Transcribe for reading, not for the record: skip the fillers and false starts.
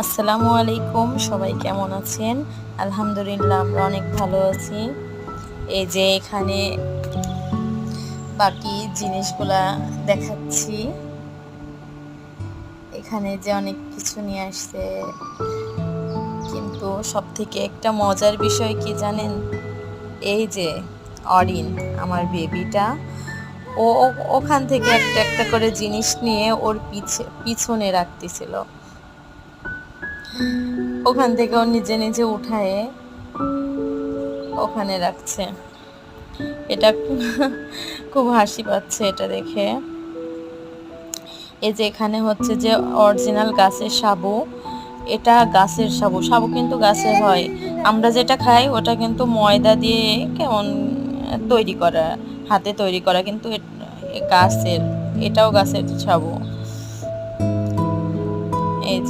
আসসালামু আলাইকুম, সবাই কেমন আছেন? আলহামদুলিল্লাহ আমরা অনেক ভালো আছি। এই যে এখানে বাকি জিনিসগুলা দেখাচ্ছি। এখানে যে অনেক কিছু নিয়ে আসছে, কিন্তু সবথেকে একটা মজার বিষয় কি জানেন? এই যে অরিন, আমার বেবিটা, ওখান থেকে একটা একটা করে জিনিস নিয়ে ওর পিছনে রাখতেছিল। ওখান থেকে ও নিজে নিজে উঠায়ে ওখানে রাখছে। এটা খুব হাসি পাচ্ছে এটা দেখে। এই যে এখানে হচ্ছে যে অরিজিনাল গাছের সাবু, এটা গাছের সাবু। সাবু কিন্তু গাছের হয়, আমরা যেটা খাই ওটা কিন্তু ময়দা দিয়ে কেমন তৈরি করা, হাতে তৈরি করা, কিন্তু গাছের, এটাও গাছের সাবু। এই যে